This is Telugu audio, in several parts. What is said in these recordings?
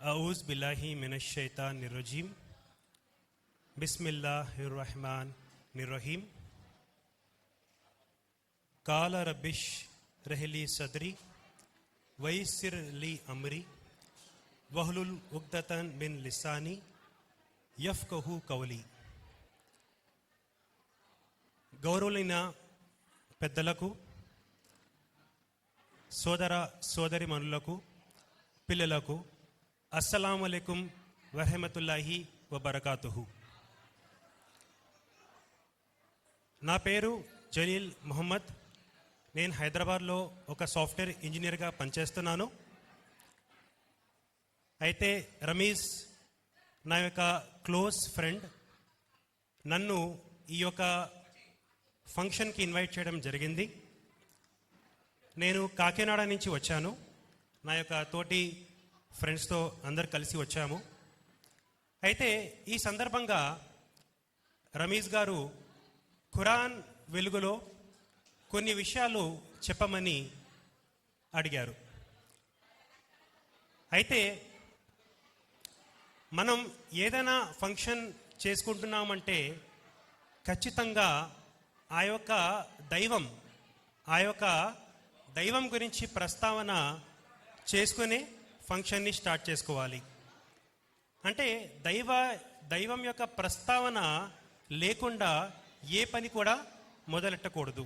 अऊज़ बिल्लाहि मिनश शैतानिर रजीम बिस्मिल्लाहिर रहमानिर रहीम काल रब्बिश रहली सदरी वयस्सिर ली अमरी वहलुल उक्दतन मिन लिसानी यफ्कहू कौली. గౌరవులైన పెద్దలకు, సోదర సోదరిమణులకు, పిల్లలకు అస్సలాము అలైకుం వరహమతుల్లాహి వబరకాతుహు. నా పేరు జలీల్ మొహమ్మద్. నేను హైదరాబాద్లో ఒక సాఫ్ట్వేర్ ఇంజనీర్గా పనిచేస్తున్నాను. అయితే రమీజ్ నా యొక్క క్లోజ్ ఫ్రెండ్ నన్ను ఈ యొక్క ఫంక్షన్కి ఇన్వైట్ చేయడం జరిగింది. నేను కాకినాడ నుంచి వచ్చాను. నా యొక్క తోటి ఫ్రెండ్స్తో అందరు కలిసి వచ్చాము. అయితే ఈ సందర్భంగా రమీజ్ గారు ఖురాన్ వెలుగులో కొన్ని విషయాలు చెప్పమని అడిగారు. అయితే మనం ఏదైనా ఫంక్షన్ చేసుకుంటున్నామంటే ఖచ్చితంగా ఆ యొక్క దైవం గురించి ప్రస్తావన చేసుకుని ఫంక్షన్ని స్టార్ట్ చేసుకోవాలి. అంటే దైవం యొక్క ప్రస్తావన లేకుండా ఏ పని కూడా మొదలెట్టకూడదు.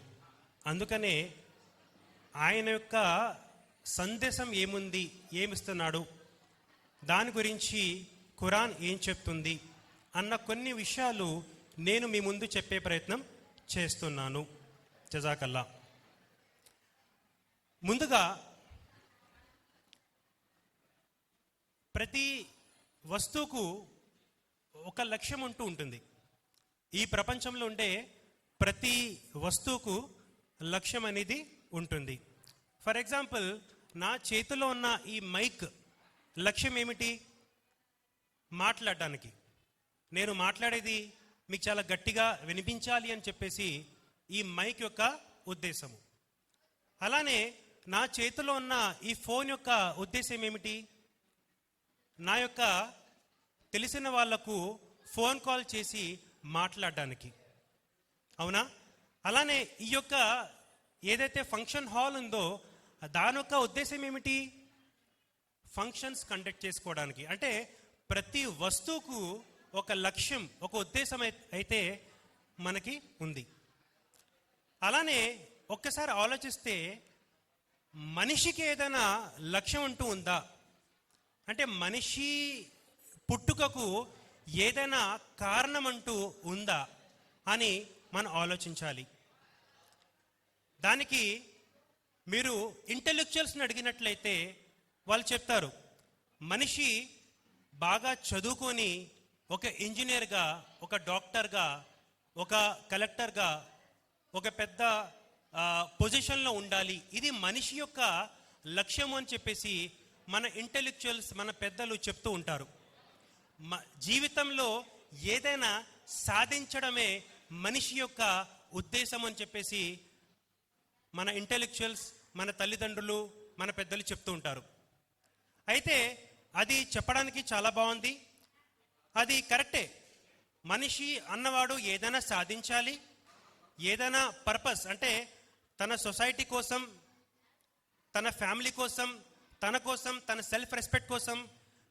అందుకనే ఆయన యొక్క సందేశం ఏముంది, ఏమిస్తున్నాడు, దాని గురించి ఖురాన్ ఏం చెప్తుంది అన్న కొన్ని విషయాలు నేను మీ ముందు చెప్పే ప్రయత్నం చేస్తున్నాను. జజాకల్లా. ముందుగా ప్రతి వస్తువుకు ఒక లక్ష్యం ఉంటూ ఉంటుంది. ఈ ప్రపంచంలో ఉండే ప్రతి వస్తువుకు లక్ష్యం అనేది ఉంటుంది. ఫర్ ఎగ్జాంపుల్, నా చేతిలో ఉన్న ఈ మైక్ లక్ష్యం ఏమిటి? మాట్లాడడానికి. నేను మాట్లాడేది మీకు చాలా గట్టిగా వినిపించాలి అని చెప్పేసి ఈ మైక్ యొక్క ఉద్దేశము. అలానే నా చేతిలో ఉన్న ఈ ఫోన్ యొక్క ఉద్దేశం ఏమిటి? నా యొక్క తెలిసిన వాళ్లకు ఫోన్ కాల్ చేసి మాట్లాడడానికి. అవునా? అలానే ఈ యొక్క ఏదైతే ఫంక్షన్ హాల్ ఉందో దాని యొక్క ఉద్దేశం ఏమిటి? ఫంక్షన్స్ కండక్ట్ చేసుకోవడానికి. అంటే ప్రతి వస్తువుకు ఒక లక్ష్యం, ఒక ఉద్దేశం అయితే మనకి ఉంది. అలానే ఒక్కసారి ఆలోచిస్తే మనిషికి ఏదైనా లక్ష్యం అంటూ ఉందా? అంటే మనిషి పుట్టుకకు ఏదైనా కారణం అంటూ ఉందా అని మనం ఆలోచించాలి. దానికి మీరు ఇంటెలెక్చువల్స్ని అడిగినట్లయితే వాళ్ళు చెప్తారు, మనిషి బాగా చదువుకొని ఒక ఇంజనీర్గా, ఒక డాక్టర్గా, ఒక కలెక్టర్గా, ఒక పెద్ద పొజిషన్లో ఉండాలి. ఇది మనిషి యొక్క లక్ష్యము అని చెప్పేసి మన ఇంటెలెక్చువల్స్, మన పెద్దలు చెప్తూ ఉంటారు. జీవితంలో ఏదైనా సాధించడమే మనిషి యొక్క ఉద్దేశం అని చెప్పేసి మన ఇంటెలెక్చువల్స్, మన తల్లిదండ్రులు, మన పెద్దలు చెప్తూ ఉంటారు. అయితే అది చెప్పడానికి చాలా బాగుంది, అది కరెక్టే. మనిషి అన్నవాడు ఏదైనా సాధించాలి, ఏదైనా పర్పస్ అంటే తన సొసైటీ కోసం, తన ఫ్యామిలీ కోసం, తన కోసం, తన సెల్ఫ్ రెస్పెక్ట్ కోసం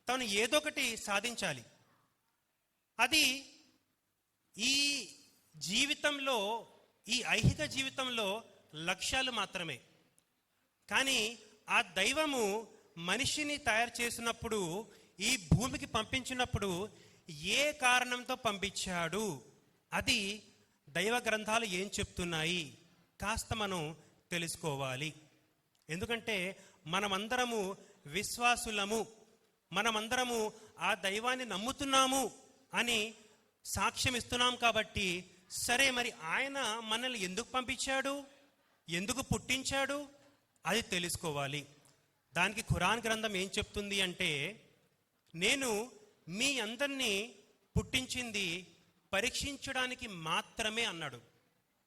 తను ఏదో ఒకటి సాధించాలి. అది ఈ జీవితంలో, ఈ ఐహిక జీవితంలో లక్ష్యాలు మాత్రమే. కానీ ఆ దైవము మనిషిని తయారు చేసినప్పుడు, ఈ భూమికి పంపించినప్పుడు ఏ కారణంతో పంపించాడు, అది దైవ గ్రంథాలు ఏం చెప్తున్నాయి కాస్త మనం తెలుసుకోవాలి. ఎందుకంటే మనమందరము విశ్వాసులము, మనమందరము ఆ దైవాన్ని నమ్ముతున్నాము అని సాక్ష్యం ఇస్తున్నాం. కాబట్టి సరే, మరి ఆయన మనల్ని ఎందుకు పంపించాడు, ఎందుకు పుట్టించాడు, అది తెలుసుకోవాలి. దానికి ఖురాన్ గ్రంథం ఏం చెప్తుంది అంటే, నేను మీ అందరినీ పుట్టించింది పరీక్షించడానికి మాత్రమే అన్నాడు.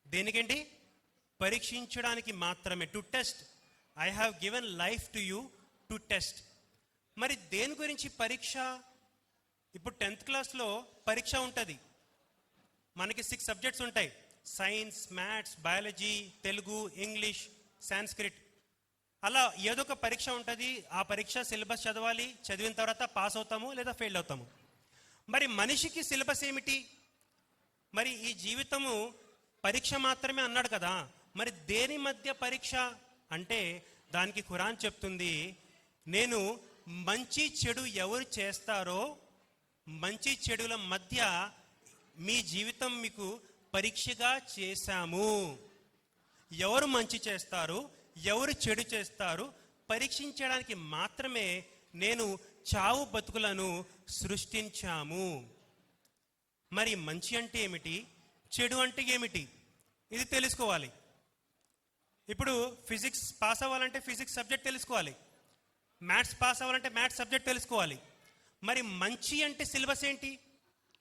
దేనికండి? పరీక్షించడానికి మాత్రమే. To test. I have given life to you to test. మరి దేని గురించి పరీక్ష? ఇప్పుడు 10th క్లాస్లో పరీక్ష ఉంటుంది. మనకి 6 సబ్జెక్ట్స్ ఉంటాయి: science, maths, biology, Telugu, English, Sanskrit. అలా ఏదో ఒక పరీక్ష ఉంటుంది. ఆ పరీక్ష సిలబస్ చదవాలి. చదివిన తర్వాత పాస్ అవుతాము లేదా ఫెయిల్ అవుతాము. మరి మనిషికి సిలబస్ ఏమిటి? మరి ఈ జీవితము పరీక్ష మాత్రమే అన్నాడు కదా, మరి దేని మధ్య పరీక్ష అంటే దానికి ఖురాన్ చెప్తుంది, నేను మంచి చెడు ఎవరు చేస్తారో మంచి చెడుల మధ్య మీ జీవితం మీకు పరీక్షగా చేశాము. ఎవరు మంచి చేస్తారు, ఎవరు చెడు చేస్తారు పరీక్షించడానికి మాత్రమే నేను చావు బతుకులను సృష్టించాము. మరి మంచి అంటే ఏమిటి, చెడు అంటే ఏమిటి, ఇది తెలుసుకోవాలి. ఇప్పుడు ఫిజిక్స్ పాస్ అవ్వాలంటే ఫిజిక్స్ సబ్జెక్ట్ తెలుసుకోవాలి. మ్యాథ్స్ పాస్ అవ్వాలంటే మ్యాథ్స్ సబ్జెక్ట్ తెలుసుకోవాలి. మరి మంచి అంటే సిలబస్ ఏంటి,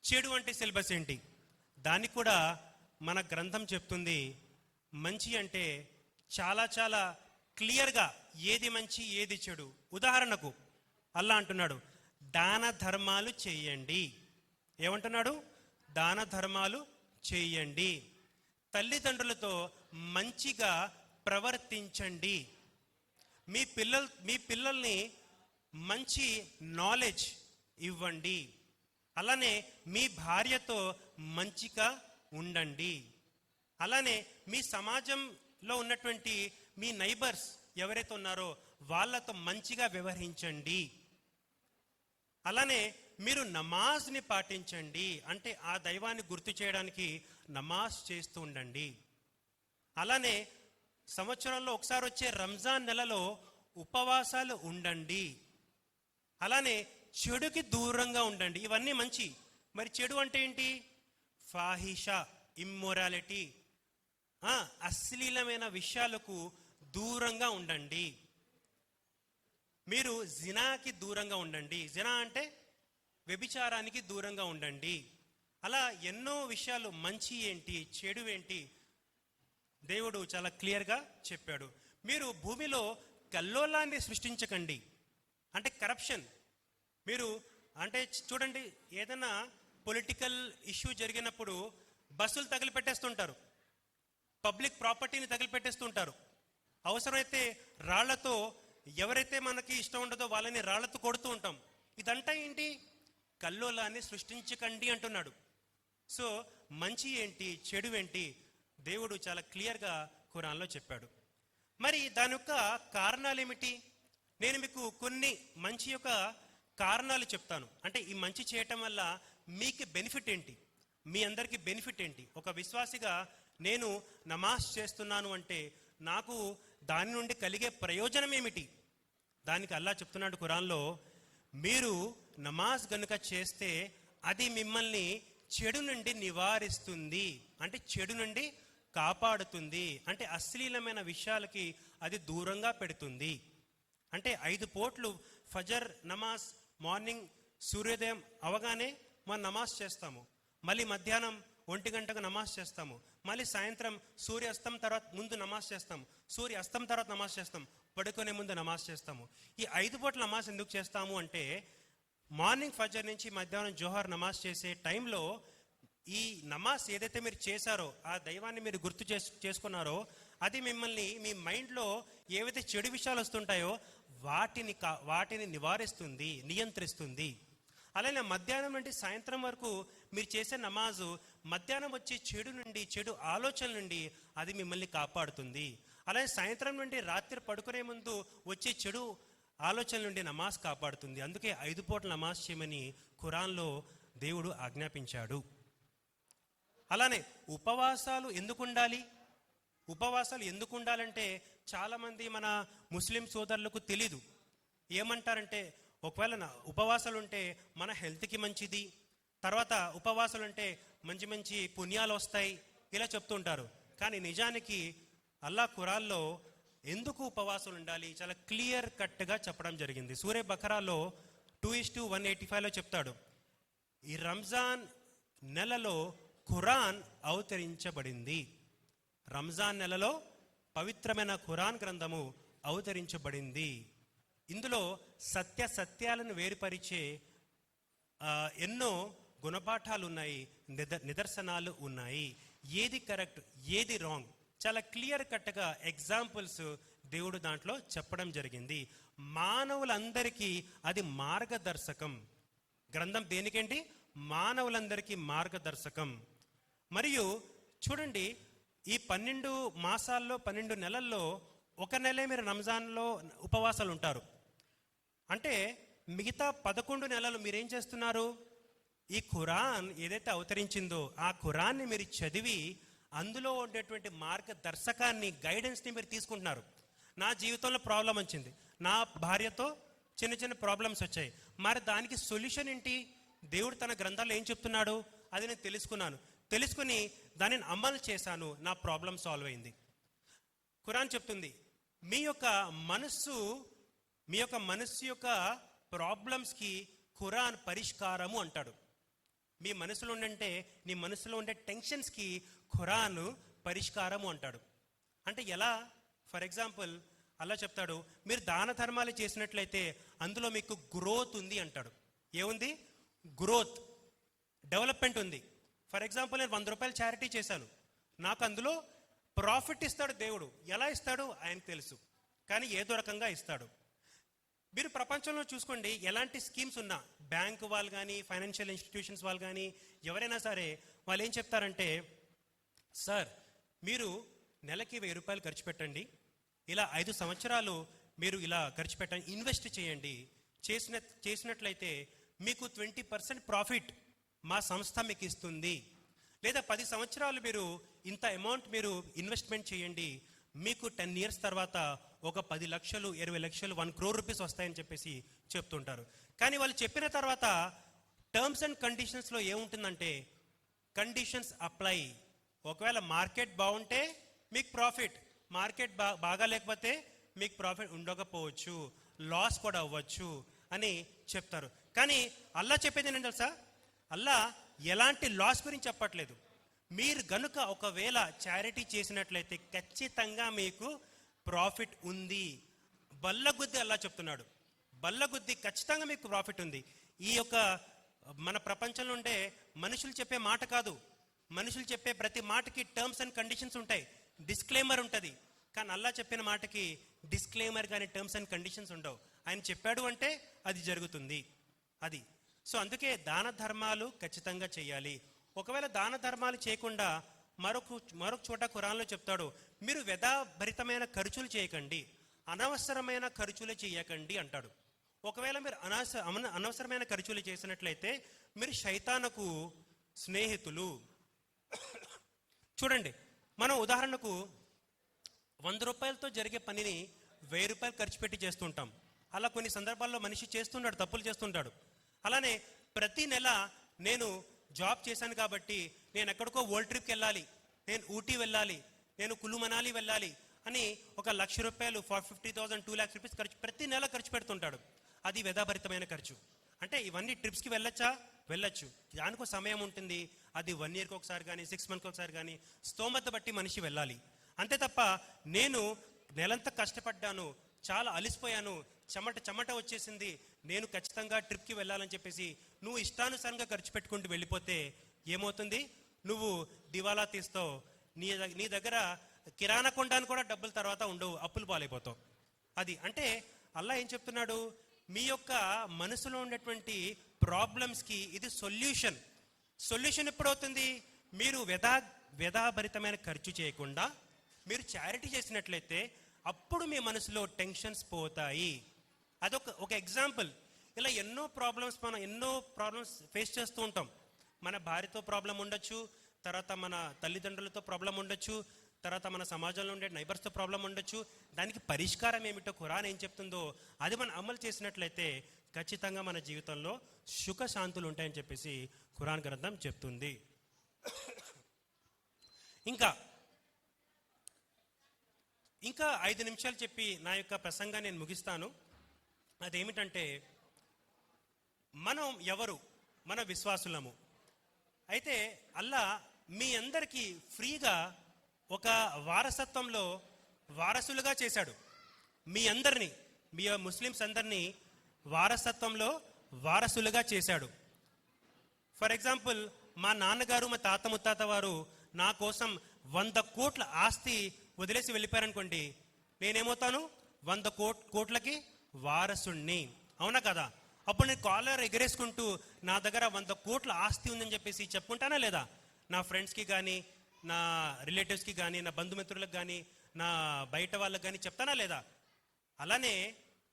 చెడు అంటే సిలబస్ ఏంటి? దాన్ని కూడా మన గ్రంథం చెప్తుంది. మంచి అంటే చాలా చాలా క్లియర్గా ఏది మంచి ఏది చెడు. ఉదాహరణకు అల్లా అంటున్నాడు, దాన ధర్మాలు చేయండి. ఏమంటున్నాడు? దాన ధర్మాలు చేయండి. తల్లిదండ్రులతో మంచిగా ప్రవర్తించండి. మీ పిల్లల్ని మంచి నాలెడ్జ్ ఇవ్వండి. అలానే మీ భార్యతో మంచిగా ఉండండి. అలానే మీ సమాజంలో ఉన్నటువంటి మీ నైబర్స్ ఎవరైతే ఉన్నారో వాళ్ళతో మంచిగా వ్యవహరించండి. అలానే మీరు నమాజ్ని పాటించండి, అంటే ఆ దైవాన్ని గుర్తు చేయడానికి నమాజ్ చేస్తూ ఉండండి. అలానే సంవత్సరంలో ఒకసారి వచ్చే రంజాన్ నెలలో ఉపవాసాలు ఉండండి. అలానే చెడుకి దూరంగా ఉండండి. ఇవన్నీ మంచి. మరి చెడు అంటే ఏంటి? ఫాహిష, ఇమ్మొరాలిటీ, అశ్లీలమైన విషయాలకు దూరంగా ఉండండి. మీరు జినాకి దూరంగా ఉండండి. జినా అంటే వ్యభిచారానికి దూరంగా ఉండండి. అలా ఎన్నో విషయాలు, మంచి ఏంటి చెడు ఏంటి దేవుడు చాలా క్లియర్గా చెప్పాడు. మీరు భూమిలో కల్లోలాన్ని సృష్టించకండి, అంటే కరప్షన్. మీరు అంటే చూడండి, ఏదైనా పొలిటికల్ ఇష్యూ జరిగినప్పుడు బస్సులు తగిలిపెట్టేస్తుంటారు, పబ్లిక్ ప్రాపర్టీని తగిలిపెట్టేస్తుంటారు. అవసరమైతే రాళ్లతో ఎవరైతే మనకి ఇష్టం ఉండదో వాళ్ళని రాళ్లతో కొడుతూ ఉంటాం. ఇదంతా ఏంటి? కల్లోలాన్ని సృష్టించకండి అంటున్నాడు. సో మంచి ఏంటి చెడు ఏంటి దేవుడు చాలా క్లియర్గా ఖురాన్లో చెప్పాడు. మరి దాని యొక్క కారణాలు ఏమిటి? నేను మీకు కొన్ని మంచి యొక్క కారణాలు చెప్తాను. అంటే ఈ మంచి చేయటం వల్ల మీకు బెనిఫిట్ ఏంటి, మీ అందరికీ బెనిఫిట్ ఏంటి. ఒక విశ్వాసిగా నేను నమాజ్ చేస్తున్నాను అంటే నాకు దాని నుండి కలిగే ప్రయోజనం ఏమిటి? దానికి అల్లా చెప్తున్నాడు ఖురాన్లో, మీరు నమాజ్ గనుక చేస్తే అది మిమ్మల్ని చెడు నుండి నివారిస్తుంది, అంటే చెడు నుండి కాపాడుతుంది, అంటే అశ్లీలమైన విషయాలకి అది దూరంగా పెడుతుంది. అంటే 5 పూట్లు ఫజర్ నమాజ్, మార్నింగ్ సూర్యోదయం అవగానే మనం నమాజ్ చేస్తాము, మళ్ళీ మధ్యాహ్నం 1 గంటకు నమాజ్ చేస్తాము, మళ్ళీ సాయంత్రం సూర్యాస్తం తర్వాత ముందు నమాజ్ చేస్తాము, సూర్యాస్తం తర్వాత నమాజ్ చేస్తాం, పడుకునే ముందు నమాజ్ చేస్తాము. ఈ 5 పూట్ల నమాజ్ ఎందుకు చేస్తాము అంటే మార్నింగ్ ఫజర్ నుంచి మధ్యాహ్నం జోహర్ నమాజ్ చేసే టైంలో ఈ నమాజ్ ఏదైతే మీరు చేశారో, ఆ దైవాన్ని మీరు గుర్తు చేసుకున్నారో అది మిమ్మల్ని మీ మైండ్లో ఏవైతే చెడు విషయాలు వస్తుంటాయో వాటిని నివారిస్తుంది, నియంత్రిస్తుంది. అలానే మధ్యాహ్నం నుండి సాయంత్రం వరకు మీరు చేసే నమాజు మధ్యాహ్నం వచ్చే చెడు నుండి, చెడు ఆలోచనల నుండి అది మిమ్మల్ని కాపాడుతుంది. అలాగే సాయంత్రం నుండి రాత్రి పడుకునే ముందు వచ్చే చెడు ఆలోచనల నుండి నమాజ్ కాపాడుతుంది. అందుకే 5 పూట్ల నమాజ్ చేయమని ఖురాన్లో దేవుడు ఆజ్ఞాపించాడు. అలానే ఉపవాసాలు ఎందుకు ఉండాలి? ఉపవాసాలు ఎందుకు ఉండాలంటే చాలామంది మన ముస్లిం సోదరులకు తెలీదు. ఏమంటారంటే ఒకవేళ ఉపవాసాలు ఉంటే మన హెల్త్కి మంచిది, తర్వాత ఉపవాసాలు ఉంటే మంచి మంచి పుణ్యాలు వస్తాయి, ఇలా చెప్తూ ఉంటారు. కానీ నిజానికి అల్లా ఖురాన్లో ఎందుకు ఉపవాసాలు ఉండాలి చాలా క్లియర్ కట్గా చెప్పడం జరిగింది. సూరే బకరాలో 2:185లో చెప్తాడు, ఈ రంజాన్ నెలలో ఖురాన్ అవతరించబడింది. రంజాన్ నెలలో పవిత్రమైన ఖురాన్ గ్రంథము అవతరించబడింది. ఇందులో సత్యాలను వేరుపరిచే ఎన్నో గుణపాఠాలు ఉన్నాయి, నిదర్శనాలు ఉన్నాయి. ఏది కరెక్ట్, ఏది రాంగ్, చాలా క్లియర్ కట్గా ఎగ్జాంపుల్స్ దేవుడు దాంట్లో చెప్పడం జరిగింది. మానవులందరికీ అది మార్గదర్శకం. గ్రంథం దేనికండి? మానవులందరికీ మార్గదర్శకం. మరియు చూడండి, ఈ 12 మాసాల్లో 12 నెలల్లో ఒక నెలే మీరు రంజాన్లో ఉపవాసాలు ఉంటారు. అంటే మిగతా 11 నెలలు మీరేం చేస్తున్నారు? ఈ ఖురాన్ ఏదైతే అవతరించిందో ఆ ఖురాన్ని మీరు చదివి అందులో ఉండేటువంటి మార్గదర్శకాన్ని, గైడెన్స్ని మీరు తీసుకుంటున్నారు. నా జీవితంలో ప్రాబ్లం వచ్చింది, నా భార్యతో చిన్న చిన్న ప్రాబ్లమ్స్ వచ్చాయి, మరి దానికి సొల్యూషన్ ఏంటి? దేవుడు తన గ్రంథాల్లో ఏం చెప్తున్నాడు అది నేను తెలుసుకుని దానిని అమలు చేశాను, నా ప్రాబ్లం సాల్వ్ అయింది. ఖురాన్ చెప్తుంది మీ యొక్క మనస్సు యొక్క ప్రాబ్లమ్స్కి ఖురాన్ పరిష్కారము అంటాడు. మీ మనసులో ఉండే నీ మనసులో ఉండే టెన్షన్స్కి ఖురాన్ పరిష్కారము అంటాడు. అంటే ఎలా? ఫర్ ఎగ్జాంపుల్ అల్లా చెప్తాడు, మీరు దాన ధర్మాలు చేసినట్లయితే అందులో మీకు గ్రోత్ ఉంది అంటాడు. ఏముంది? గ్రోత్, డెవలప్మెంట్ ఉంది. ఫర్ ఎగ్జాంపుల్ నేను 100 రూపాయలు చారిటీ చేశాను, నాకు అందులో ప్రాఫిట్ ఇస్తాడు దేవుడు. ఎలా ఇస్తాడు ఆయనకు తెలుసు, కానీ ఏదో రకంగా ఇస్తాడు. మీరు ప్రపంచంలో చూసుకోండి, ఎలాంటి స్కీమ్స్ ఉన్నా, బ్యాంకు వాళ్ళు కానీ, ఫైనాన్షియల్ ఇన్స్టిట్యూషన్స్ వాళ్ళు కానీ, ఎవరైనా సరే వాళ్ళు ఏం చెప్తారంటే, సార్ మీరు నెలకి 1000 రూపాయలు ఖర్చు పెట్టండి, ఇలా 5 సంవత్సరాలు మీరు ఇలా ఖర్చు పెట్టండి, ఇన్వెస్ట్ చేయండి, చేసినట్లయితే మీకు 20% ప్రాఫిట్ మా సంస్థ మీకు ఇస్తుంది. లేదా 10 సంవత్సరాలు మీరు ఇంత అమౌంట్ మీరు ఇన్వెస్ట్మెంట్ చేయండి, మీకు 10 ఇయర్స్ తర్వాత ఒక 10 లక్షలు, 20 లక్షలు, 1 crore రూపీస్ వస్తాయని చెప్పేసి చెప్తుంటారు. కానీ వాళ్ళు చెప్పిన తర్వాత టర్మ్స్ అండ్ కండిషన్స్లో ఏముంటుందంటే, కండిషన్స్ అప్లై. ఒకవేళ మార్కెట్ బాగుంటే మీకు ప్రాఫిట్, మార్కెట్ బాగా లేకపోతే మీకు ప్రాఫిట్ ఉండకపోవచ్చు, లాస్ కూడా అవ్వచ్చు అని చెప్తారు. కానీ అల్లా చెప్పేది ఏంటంటే తెలుసా, అల్లా ఎలాంటి లాస్ గురించి చెప్పట్లేదు. మీరు గనుక ఒకవేళ చారిటీ చేసినట్లయితే ఖచ్చితంగా మీకు ప్రాఫిట్ ఉంది. బల్లగుద్ది అల్లా చెప్తున్నాడు, బల్లగుద్ది ఖచ్చితంగా మీకు ప్రాఫిట్ ఉంది. ఈ యొక్క మన ప్రపంచంలో ఉండే మనుషులు చెప్పే మాట కాదు, మనుషులు చెప్పే ప్రతి మాటకి టర్మ్స్ అండ్ కండిషన్స్ ఉంటాయి, డిస్క్లైమర్ ఉంటుంది. కానీ అల్లా చెప్పిన మాటకి డిస్క్లైమర్ కానీ టర్మ్స్ అండ్ కండిషన్స్ ఉండవు. ఆయన చెప్పాడు అంటే అది జరుగుతుంది. అది సో అందుకే దాన ధర్మాలు ఖచ్చితంగా చేయాలి. ఒకవేళ దాన ధర్మాలు చేయకుండా మరొక చోట ఖురాన్లో చెప్తాడు, మీరు వ్యధాభరితమైన ఖర్చులు చేయకండి, అనవసరమైన ఖర్చులు చేయకండి అంటాడు. ఒకవేళ మీరు అనవసరమైన ఖర్చులు చేసినట్లయితే మీరు శైతానుకు స్నేహితులు. చూడండి, మనం ఉదాహరణకు 100 రూపాయలతో జరిగే పనిని 1000 రూపాయలు ఖర్చు పెట్టి చేస్తుంటాం. అలా కొన్ని సందర్భాల్లో మనిషి చేస్తుంటాడు, తప్పులు చేస్తుంటాడు. అలానే ప్రతి నెల నేను జాబ్ చేశాను కాబట్టి నేను ఎక్కడికో వరల్డ్ ట్రిప్కి వెళ్ళాలి, నేను ఊటీ వెళ్ళాలి, నేను కులు మనాలి వెళ్ళాలి అని ఒక 1,00,000 రూపాయలు, 50,000, 2 lakhs రూపీస్ ప్రతి నెల ఖర్చు పెడుతుంటాడు. అది వ్యధాభరితమైన ఖర్చు. అంటే ఇవన్నీ ట్రిప్స్కి వెళ్ళొచ్చా? వెళ్ళొచ్చు, దానికో సమయం ఉంటుంది. అది 1 yearకి ఒకసారి కానీ 6 monthsకి ఒకసారి కానీ స్తోమత బట్టి మనిషి వెళ్ళాలి. అంతే తప్ప నేను నెలంతా కష్టపడ్డాను, చాలా అలిసిపోయాను, చెమట వచ్చేసింది, నేను ఖచ్చితంగా ట్రిప్కి వెళ్ళాలని చెప్పేసి నువ్వు ఇష్టానుసారంగా ఖర్చు పెట్టుకుంటూ వెళ్ళిపోతే ఏమవుతుంది? నువ్వు దివాలా తీస్తావు, నీ దగ్గర కిరాణా కొనడానికి కూడా డబ్బులు తర్వాత ఉండవు, అప్పులు పాలైపోతావు. అది అంటే అల్లా ఏం చెప్తున్నాడు, మీ యొక్క మనసులో ఉండేటువంటి ప్రాబ్లమ్స్కి ఇది సొల్యూషన్ ఎప్పుడవుతుంది? మీరు వ్యధాభరితమైన ఖర్చు చేయకుండా మీరు చారిటీ చేసినట్లయితే అప్పుడు మీ మనసులో టెన్షన్స్ పోతాయి. అదొక ఎగ్జాంపుల్. ఇలా ఎన్నో ప్రాబ్లమ్స్ ఫేస్ చేస్తూ ఉంటాం. మన భార్యతో ప్రాబ్లం ఉండొచ్చు, తర్వాత మన తల్లిదండ్రులతో ప్రాబ్లం ఉండొచ్చు, తర్వాత మన సమాజంలో ఉండే నైబర్స్తో ప్రాబ్లం ఉండొచ్చు. దానికి పరిష్కారం ఏమిటో ఖురాన్ ఏం చెప్తుందో అది మనం అమలు చేసినట్లయితే ఖచ్చితంగా మన జీవితంలో సుఖశాంతులు ఉంటాయని చెప్పేసి ఖురాన్ గ్రంథం చెప్తుంది. ఇంకా 5 నిమిషాలు చెప్పి నా యొక్క ప్రసంగాన్ని నేను ముగిస్తాను. అదేమిటంటే, మనం ఎవరు? మన విశ్వాసులము. అయితే అల్లా మీ అందరికీ ఫ్రీగా ఒక వారసత్వంలో వారసులుగా చేశాడు. మీ అందరినీ మీ ముస్లిమ్స్ అందరినీ వారసత్వంలో వారసులుగా చేశాడు. ఫర్ ఎగ్జాంపుల్, మా నాన్నగారు మా తాత ముత్తాత వారు నా కోసం 100 కోట్ల ఆస్తి వదిలేసి వెళ్ళిపోయారనుకోండి, నేనేమవుతాను? 100 కోట్లకి వారసుణ్ణి. అవునా కదా? అప్పుడు నేను కాలర్ ఎగరేసుకుంటూ నా దగ్గర 100 కోట్ల ఆస్తి ఉందని చెప్పేసి చెప్పుకుంటానా లేదా? నా ఫ్రెండ్స్కి కానీ, నా రిలేటివ్స్కి కానీ, నా బంధుమిత్రులకు కానీ, నా బయట వాళ్ళకి కానీ చెప్తానా లేదా? అలానే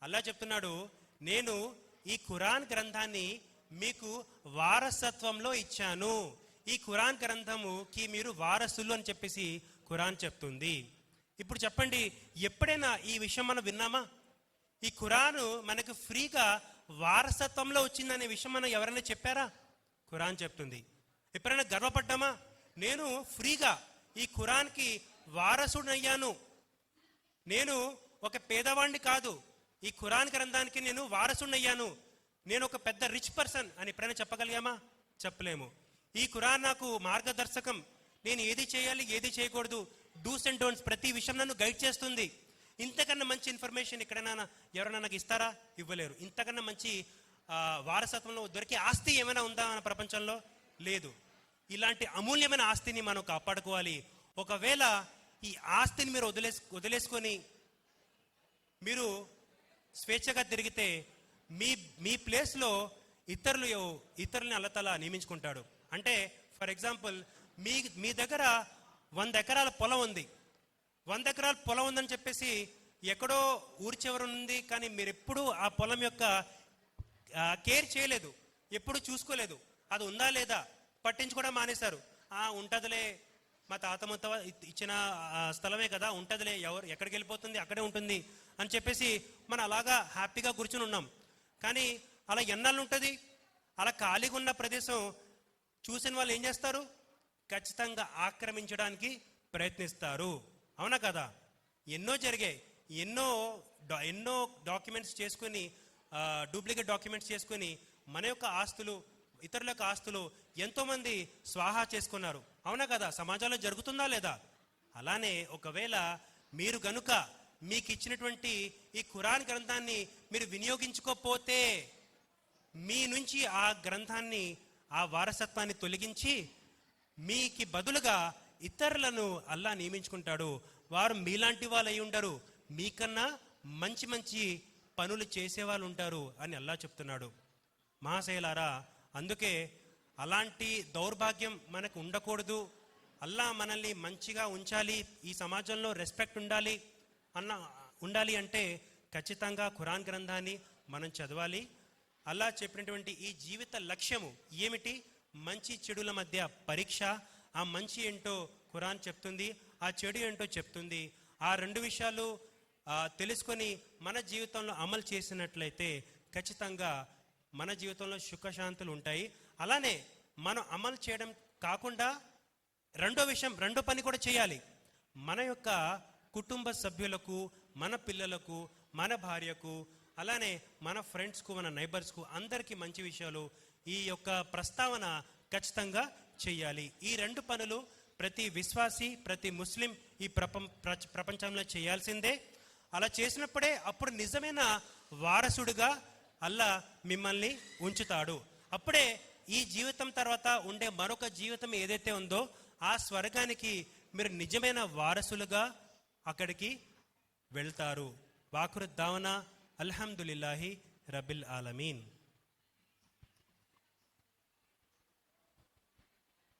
అల్లా చెప్తున్నాడు, నేను ఈ ఖురాన్ గ్రంథాన్ని మీకు వారసత్వంలో ఇచ్చాను. ఈ ఖురాన్ గ్రంథముకి మీరు వారసులు అని చెప్పేసి ఖురాన్ చెప్తుంది. ఇప్పుడు చెప్పండి, ఎప్పుడైనా ఈ విషయం మనం విన్నామా? ఈ ఖురాను మనకు ఫ్రీగా వారసత్వంలో వచ్చిందనే విషయం మనం ఎవరైనా చెప్పారా? ఖురాన్ చెప్తుంది. ఎప్పుడైనా గర్వపడ్డామా? నేను ఫ్రీగా ఈ ఖురాన్కి వారసుడయ్యాను, నేను ఒక పేదవాడిని కాదు, ఈ ఖురాన్ గ్రంథానికి నేను వారసుడయ్యాను, నేను ఒక పెద్ద రిచ్ పర్సన్ అని ఎప్పుడైనా చెప్పగలిగామా? చెప్పలేము. ఈ ఖురాన్ నాకు మార్గదర్శకం, నేను ఏది చేయాలి ఏది చేయకూడదు, డూస్ అండ్ డోంట్స్ ప్రతి విషయం నన్ను గైడ్ చేస్తుంది. ఇంతకన్నా మంచి ఇన్ఫర్మేషన్ ఎక్కడైనా ఎవరైనా నాకు ఇస్తారా? ఇవ్వలేరు. ఇంతకన్నా మంచి వారసత్వంలో దొరికే ఆస్తి ఏమైనా ఉందా మన ప్రపంచంలో? లేదు. ఇలాంటి అమూల్యమైన ఆస్తిని మనం కాపాడుకోవాలి. ఒకవేళ ఈ ఆస్తిని మీరు వదిలేసుకొని మీరు స్వేచ్ఛగా తిరిగితే మీ ప్లేస్లో ఇతరులని అల్లతలా నియమించుకుంటాడు. అంటే ఫర్ ఎగ్జాంపుల్, మీ దగ్గర 100 ఎకరాల పొలం ఉంది. 100 ఎకరాల పొలం ఉందని చెప్పేసి ఎక్కడో ఊరి చివర ఉంది, కానీ మీరు ఎప్పుడు ఆ పొలం యొక్క కేర్ చేయలేదు, ఎప్పుడు చూసుకోలేదు. అది ఉందా లేదా పట్టించుకోవడం మానేశారు. ఉంటదిలే, మా తాత ముత్త ఇచ్చిన స్థలమే కదా, ఉంటదిలే, ఎక్కడికి వెళ్ళిపోతుంది అక్కడే ఉంటుంది అని చెప్పేసి మనం అలాగా హ్యాపీగా కూర్చుని ఉన్నాం. కానీ అలా ఎన్నాళ్ళు ఉంటుంది? అలా ఖాళీగా ఉన్న ప్రదేశం చూసిన వాళ్ళు ఏం చేస్తారు? ఖచ్చితంగా ఆక్రమించడానికి ప్రయత్నిస్తారు. అవునా కదా? ఎన్నో జరిగాయి. ఎన్నో డాక్యుమెంట్స్ చేసుకొని, డూప్లికేట్ డాక్యుమెంట్స్ చేసుకొని మన యొక్క ఆస్తులు, ఇతరుల యొక్క ఆస్తులు ఎంతోమంది స్వాహా చేసుకున్నారు. అవునా కదా? సమాజంలో జరుగుతుందా లేదా? అలానే ఒకవేళ మీరు గనుక మీకు ఇచ్చినటువంటి ఈ ఖురాన్ గ్రంథాన్ని మీరు వినియోగించుకోకపోతే, మీ నుంచి ఆ గ్రంథాన్ని, ఆ వారసత్వాన్ని తొలగించి మీకి బదులుగా ఇతరులను అల్లా నియమించుకుంటాడు. వారు మీలాంటి వాళ్ళు అయి ఉండరు, మీకన్నా మంచి మంచి పనులు చేసేవాళ్ళు ఉంటారు అని అల్లా చెప్తున్నాడు. మహాశయులారా, అందుకే అలాంటి దౌర్భాగ్యం మనకు ఉండకూడదు. అల్లా మనల్ని మంచిగా ఉంచాలి, ఈ సమాజంలో రెస్పెక్ట్ ఉండాలి అంటే ఖచ్చితంగా ఖురాన్ గ్రంథాన్ని మనం చదవాలి. అల్లా చెప్పినటువంటి ఈ జీవిత లక్ష్యము ఏమిటి? మంచి చెడుల మధ్య పరీక్ష. ఆ మంచి ఏంటో ఖురాన్ చెప్తుంది, ఆ చెడు ఏంటో చెప్తుంది. ఆ 2 విషయాలు తెలుసుకొని మన జీవితంలో అమలు చేసినట్లయితే ఖచ్చితంగా మన జీవితంలో సుఖశాంతులు ఉంటాయి. అలానే మనం అమలు చేయడం కాకుండా రెండో పని కూడా చేయాలి. మన యొక్క కుటుంబ సభ్యులకు, మన పిల్లలకు, మన భార్యకు, అలానే మన ఫ్రెండ్స్కు, మన నైబర్స్కు అందరికీ మంచి విషయాలు, ఈ యొక్క ప్రస్తావన ఖచ్చితంగా చేయాలి. ఈ 2 పనులు ప్రతి విశ్వాసి, ప్రతి ముస్లిం ఈ ప్రపంచంలో చేయాల్సిందే. అలా చేసినప్పుడే అప్పుడు నిజమైన వారసుడిగా అల్లా మిమ్మల్ని ఉంచుతాడు. అప్పుడే ఈ జీవితం తర్వాత ఉండే మరొక జీవితం ఏదైతే ఉందో ఆ స్వర్గానికి మీరు నిజమైన వారసులుగా అక్కడికి వెళ్తారు. వాఖిరు దావనా అల్హమ్దులిల్లాహి రబ్బిల్ ఆలమీన్.